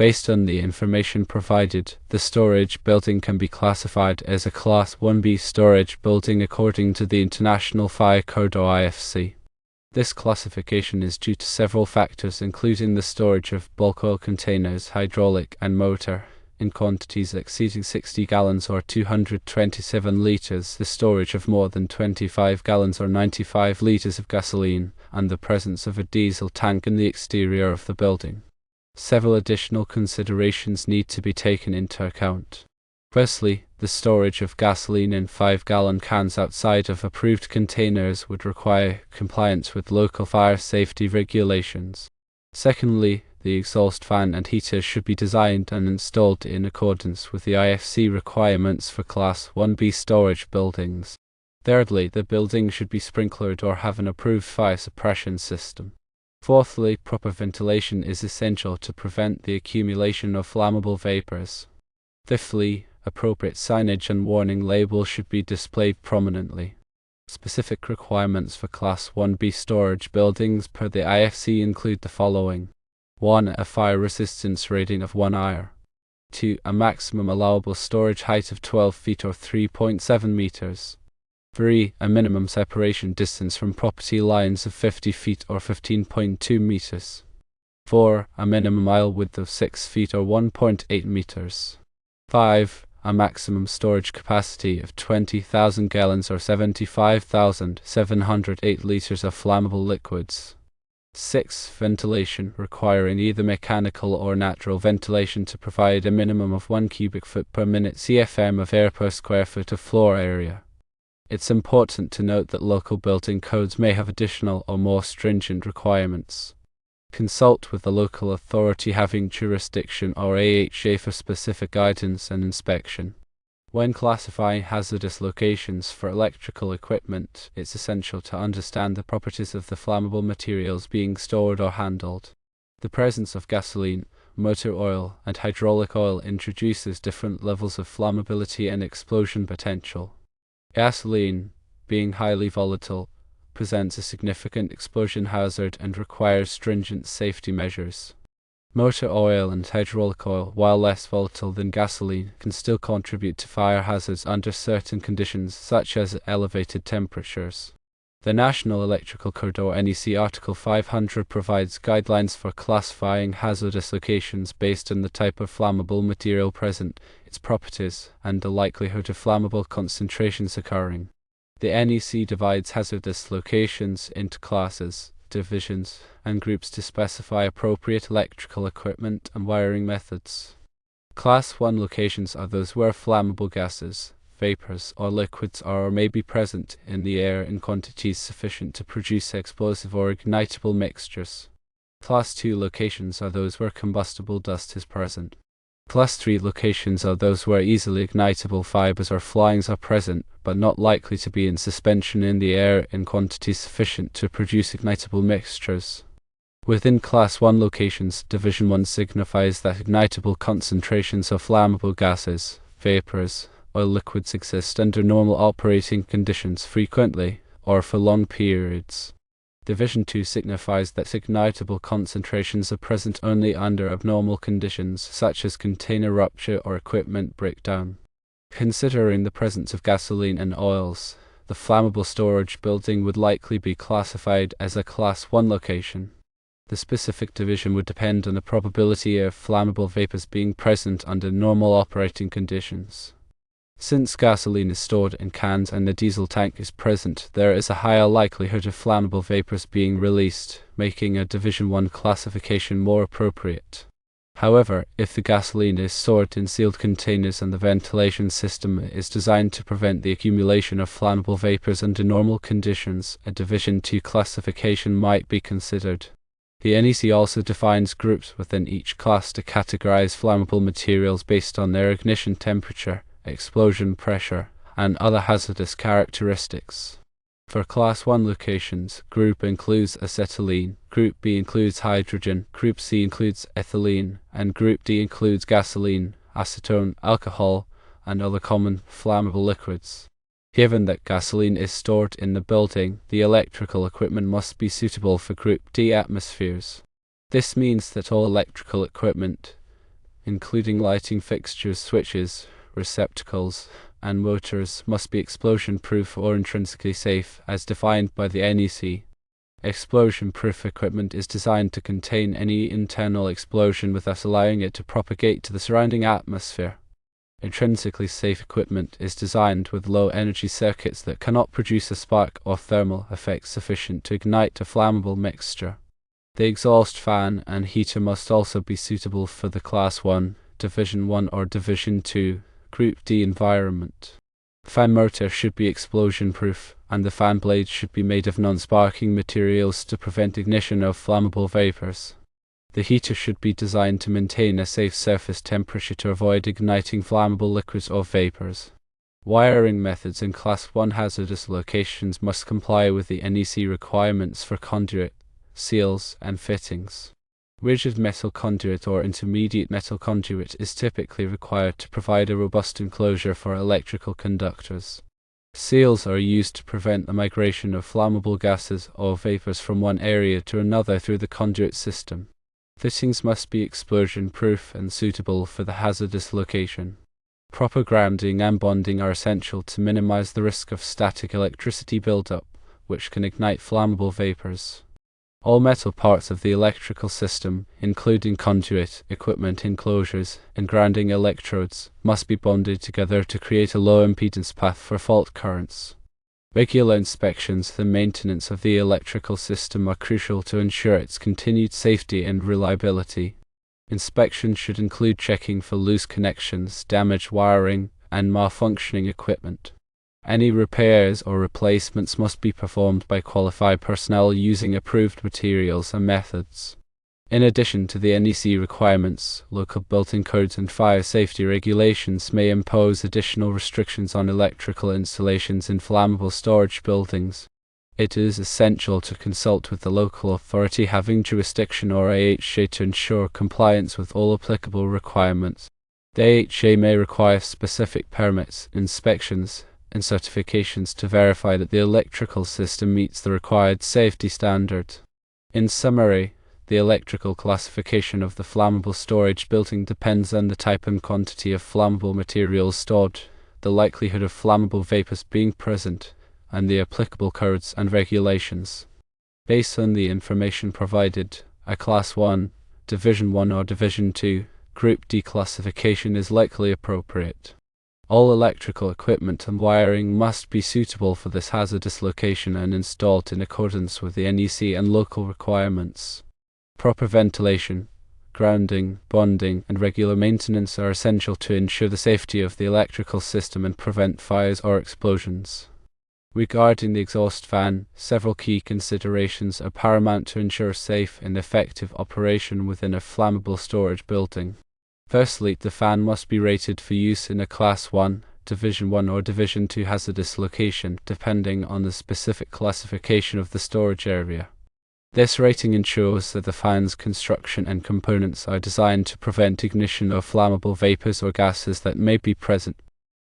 Based on the information provided, the storage building can be classified as a Class 1B storage building according to the International Fire Code or IFC. This classification is due to several factors, including the storage of bulk oil containers, hydraulic and motor, in quantities exceeding 60 gallons or 227 liters, the storage of more than 25 gallons or 95 liters of gasoline, and the presence of a diesel tank in the exterior of the building. Several additional considerations need to be taken into account. Firstly, the storage of gasoline in 5-gallon cans outside of approved containers would require compliance with local fire safety regulations. Secondly, the exhaust fan and heaters should be designed and installed in accordance with the IFC requirements for Class 1B storage buildings. Thirdly, the building should be sprinklered or have an approved fire suppression system. Fourthly, proper ventilation is essential to prevent the accumulation of flammable vapors. Fifthly, appropriate signage and warning labels should be displayed prominently. Specific requirements for Class 1B storage buildings per the IFC include the following. 1. A fire resistance rating of 1 IR. 2. A maximum allowable storage height of 12 feet or 3.7 meters. 3. A minimum separation distance from property lines of 50 feet or 15.2 meters. 4. A minimum aisle width of 6 feet or 1.8 meters. 5. A maximum storage capacity of 20,000 gallons or 75,708 liters of flammable liquids. 6. Ventilation, requiring either mechanical or natural ventilation to provide a minimum of 1 cubic foot per minute CFM of air per square foot of floor area. It's important to note that local building codes may have additional or more stringent requirements. Consult with the local authority having jurisdiction or AHA for specific guidance and inspection. When classifying hazardous locations for electrical equipment, it's essential to understand the properties of the flammable materials being stored or handled. The presence of gasoline, motor oil, and hydraulic oil introduces different levels of flammability and explosion potential. Gasoline, being highly volatile, presents a significant explosion hazard and requires stringent safety measures. Motor oil and hydraulic oil, while less volatile than gasoline, can still contribute to fire hazards under certain conditions, such as elevated temperatures. The National Electrical Code or NEC Article 500 provides guidelines for classifying hazardous locations based on the type of flammable material present, its properties, and the likelihood of flammable concentrations occurring. The NEC divides hazardous locations into classes, divisions, and groups to specify appropriate electrical equipment and wiring methods. Class 1 locations are those where flammable gases, vapors, or liquids are or may be present in the air in quantities sufficient to produce explosive or ignitable mixtures. Class 2 locations are those where combustible dust is present. Class 3 locations are those where easily ignitable fibers or flames are present, but not likely to be in suspension in the air in quantities sufficient to produce ignitable mixtures. Within Class 1 locations, Division 1 signifies that ignitable concentrations of flammable gases, vapors, or liquids exist under normal operating conditions frequently, or for long periods. Division 2 signifies that ignitable concentrations are present only under abnormal conditions, such as container rupture or equipment breakdown. Considering the presence of gasoline and oils, the flammable storage building would likely be classified as a Class 1 location. The specific division would depend on the probability of flammable vapors being present under normal operating conditions. Since gasoline is stored in cans and the diesel tank is present, there is a higher likelihood of flammable vapors being released, making a Division 1 classification more appropriate. However, if the gasoline is stored in sealed containers and the ventilation system is designed to prevent the accumulation of flammable vapors under normal conditions, a Division 2 classification might be considered. The NEC also defines groups within each class to categorize flammable materials based on their ignition temperature, explosion pressure, and other hazardous characteristics. For Class 1 locations, Group includes acetylene, Group B includes hydrogen, Group C includes ethylene, and Group D includes gasoline, acetone, alcohol, and other common flammable liquids. Given that gasoline is stored in the building, the electrical equipment must be suitable for Group D atmospheres. This means that all electrical equipment, including lighting fixtures, switches, receptacles, and motors, must be explosion-proof or intrinsically safe, as defined by the NEC. Explosion-proof equipment is designed to contain any internal explosion without allowing it to propagate to the surrounding atmosphere. Intrinsically safe equipment is designed with low-energy circuits that cannot produce a spark or thermal effect sufficient to ignite a flammable mixture. The exhaust fan and heater must also be suitable for the Class 1, Division 1 or Division 2, Group D environment. Fan motor should be explosion-proof, and the fan blades should be made of non-sparking materials to prevent ignition of flammable vapors. The heater should be designed to maintain a safe surface temperature to avoid igniting flammable liquids or vapors. Wiring methods in Class 1 hazardous locations must comply with the NEC requirements for conduit, seals, and fittings. Rigid metal conduit or intermediate metal conduit is typically required to provide a robust enclosure for electrical conductors. Seals are used to prevent the migration of flammable gases or vapors from one area to another through the conduit system. Fittings must be explosion-proof and suitable for the hazardous location. Proper grounding and bonding are essential to minimize the risk of static electricity buildup, which can ignite flammable vapors. All metal parts of the electrical system, including conduit, equipment enclosures, and grounding electrodes, must be bonded together to create a low-impedance path for fault currents. Regular inspections and maintenance of the electrical system are crucial to ensure its continued safety and reliability. Inspection should include checking for loose connections, damaged wiring, and malfunctioning equipment. Any repairs or replacements must be performed by qualified personnel using approved materials and methods. In addition to the NEC requirements, local building codes and fire safety regulations may impose additional restrictions on electrical installations in flammable storage buildings. It is essential to consult with the local authority having jurisdiction or AHA to ensure compliance with all applicable requirements. The AHA may require specific permits, inspections, and certifications to verify that the electrical system meets the required safety standard. In summary, the electrical classification of the flammable storage building depends on the type and quantity of flammable materials stored, the likelihood of flammable vapors being present, and the applicable codes and regulations. Based on the information provided, a Class 1, Division 1 or Division 2, Group D classification is likely appropriate. All electrical equipment and wiring must be suitable for this hazardous location and installed in accordance with the NEC and local requirements. Proper ventilation, grounding, bonding, and regular maintenance are essential to ensure the safety of the electrical system and prevent fires or explosions. Regarding the exhaust fan, several key considerations are paramount to ensure safe and effective operation within a flammable storage building. Firstly, the fan must be rated for use in a Class 1, Division 1 or Division 2 hazardous location, depending on the specific classification of the storage area. This rating ensures that the fan's construction and components are designed to prevent ignition of flammable vapors or gases that may be present.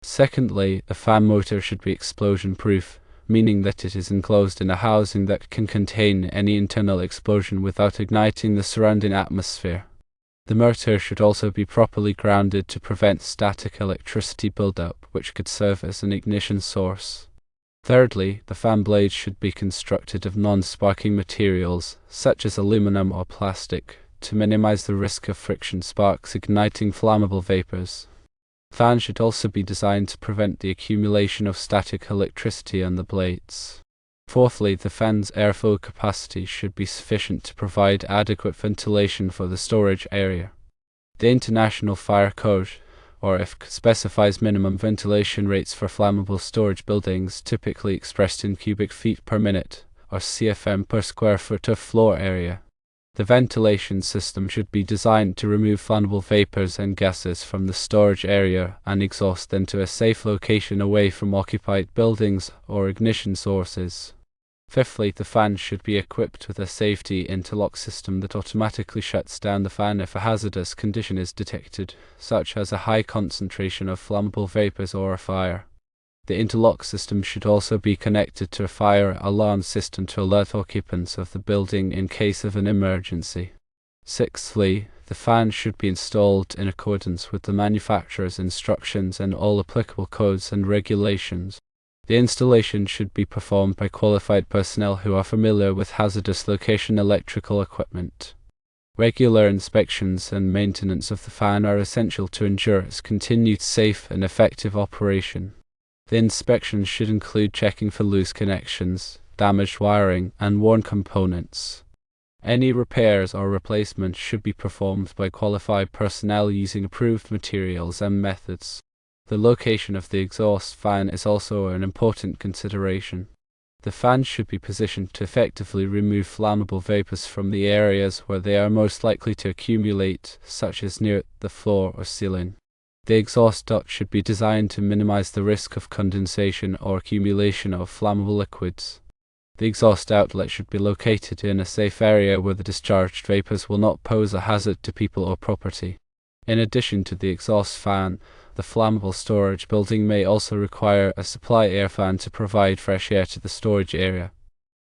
Secondly, the fan motor should be explosion-proof, meaning that it is enclosed in a housing that can contain any internal explosion without igniting the surrounding atmosphere. The motor should also be properly grounded to prevent static electricity buildup, which could serve as an ignition source. Thirdly, the fan blades should be constructed of non-sparking materials, such as aluminum or plastic, to minimize the risk of friction sparks igniting flammable vapors. Fans should also be designed to prevent the accumulation of static electricity on the blades. Fourthly, the fan's airflow capacity should be sufficient to provide adequate ventilation for the storage area. The International Fire Code, or IFC, specifies minimum ventilation rates for flammable storage buildings, typically expressed in cubic feet per minute, or CFM per square foot of floor area. The ventilation system should be designed to remove flammable vapors and gases from the storage area and exhaust them to a safe location away from occupied buildings or ignition sources. Fifthly, the fan should be equipped with a safety interlock system that automatically shuts down the fan if a hazardous condition is detected, such as a high concentration of flammable vapors or a fire. The interlock system should also be connected to a fire alarm system to alert occupants of the building in case of an emergency. Sixthly, the fan should be installed in accordance with the manufacturer's instructions and all applicable codes and regulations. The installation should be performed by qualified personnel who are familiar with hazardous location electrical equipment. Regular inspections and maintenance of the fan are essential to ensure its continued safe and effective operation. The inspection should include checking for loose connections, damaged wiring, and worn components. Any repairs or replacements should be performed by qualified personnel using approved materials and methods. The location of the exhaust fan is also an important consideration. The fan should be positioned to effectively remove flammable vapors from the areas where they are most likely to accumulate, such as near the floor or ceiling. The exhaust duct should be designed to minimize the risk of condensation or accumulation of flammable liquids. The exhaust outlet should be located in a safe area where the discharged vapors will not pose a hazard to people or property. In addition to the exhaust fan, the flammable storage building may also require a supply air fan to provide fresh air to the storage area.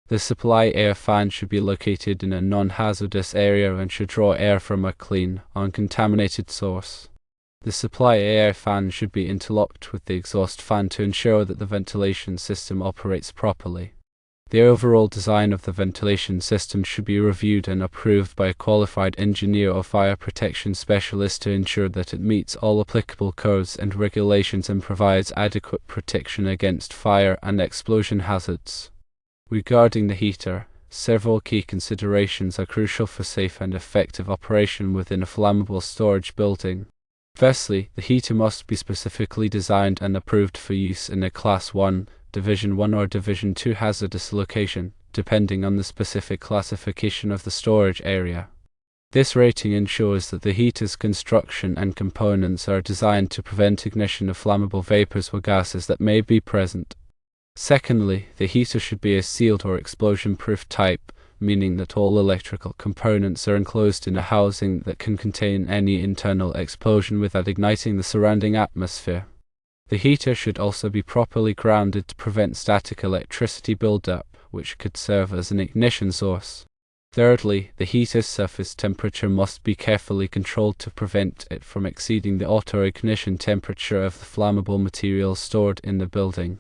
The supply air fan should be located in a non-hazardous area and should draw air from a clean, uncontaminated source. The supply air fan should be interlocked with the exhaust fan to ensure that the ventilation system operates properly. The overall design of the ventilation system should be reviewed and approved by a qualified engineer or fire protection specialist to ensure that it meets all applicable codes and regulations and provides adequate protection against fire and explosion hazards. Regarding the heater, several key considerations are crucial for safe and effective operation within a flammable storage building. Firstly, the heater must be specifically designed and approved for use in a Class 1, Division 1 or Division 2 hazardous location, depending on the specific classification of the storage area. This rating ensures that the heater's construction and components are designed to prevent ignition of flammable vapors or gases that may be present. Secondly, the heater should be a sealed or explosion-proof type, meaning that all electrical components are enclosed in a housing that can contain any internal explosion without igniting the surrounding atmosphere. The heater should also be properly grounded to prevent static electricity buildup, which could serve as an ignition source. Thirdly, the heater's surface temperature must be carefully controlled to prevent it from exceeding the auto-ignition temperature of the flammable materials stored in the building.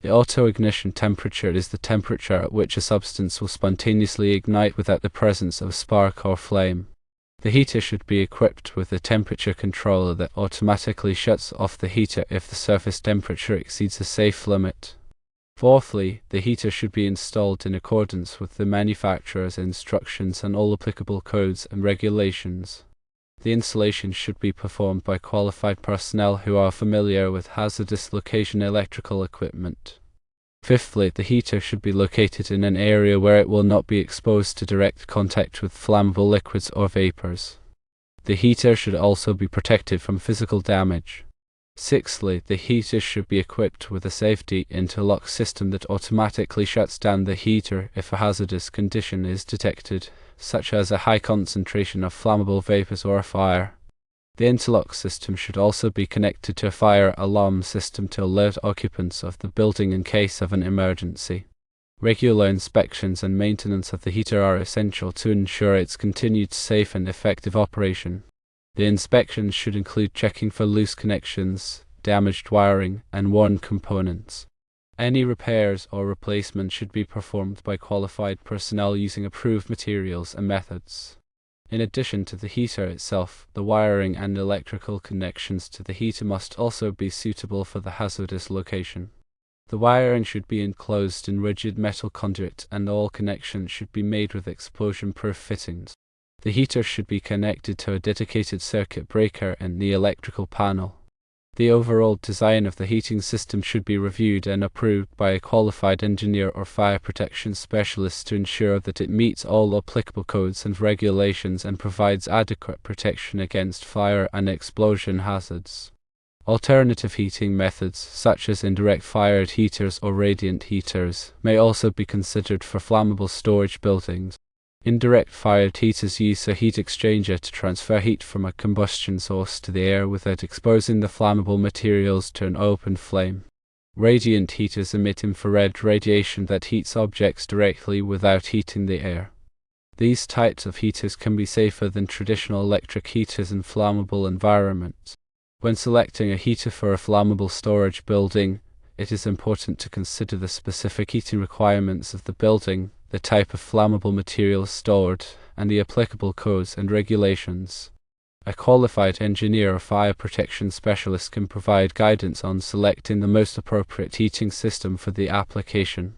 The auto-ignition temperature is the temperature at which a substance will spontaneously ignite without the presence of a spark or flame. The heater should be equipped with a temperature controller that automatically shuts off the heater if the surface temperature exceeds a safe limit. Fourthly, the heater should be installed in accordance with the manufacturer's instructions and all applicable codes and regulations. The installation should be performed by qualified personnel who are familiar with hazardous location electrical equipment. Fifthly, the heater should be located in an area where it will not be exposed to direct contact with flammable liquids or vapors. The heater should also be protected from physical damage. Sixthly, the heater should be equipped with a safety interlock system that automatically shuts down the heater if a hazardous condition is detected, such as a high concentration of flammable vapors or a fire. The interlock system should also be connected to a fire alarm system to alert occupants of the building in case of an emergency. Regular inspections and maintenance of the heater are essential to ensure its continued safe and effective operation. The inspections should include checking for loose connections, damaged wiring, and worn components. Any repairs or replacements should be performed by qualified personnel using approved materials and methods. In addition to the heater itself, the wiring and electrical connections to the heater must also be suitable for the hazardous location. The wiring should be enclosed in rigid metal conduit and all connections should be made with explosion-proof fittings. The heater should be connected to a dedicated circuit breaker in the electrical panel. The overall design of the heating system should be reviewed and approved by a qualified engineer or fire protection specialist to ensure that it meets all applicable codes and regulations and provides adequate protection against fire and explosion hazards. Alternative heating methods, such as indirect fired heaters or radiant heaters, may also be considered for flammable storage buildings. Indirect fired heaters use a heat exchanger to transfer heat from a combustion source to the air without exposing the flammable materials to an open flame. Radiant heaters emit infrared radiation that heats objects directly without heating the air. These types of heaters can be safer than traditional electric heaters in flammable environments. When selecting a heater for a flammable storage building, it is important to consider the specific heating requirements of the building, the type of flammable materials stored, and the applicable codes and regulations. A qualified engineer or fire protection specialist can provide guidance on selecting the most appropriate heating system for the application.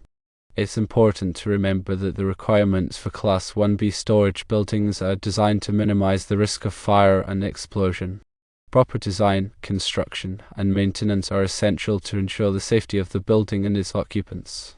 It's important to remember that the requirements for Class 1B storage buildings are designed to minimize the risk of fire and explosion. Proper design, construction, and maintenance are essential to ensure the safety of the building and its occupants.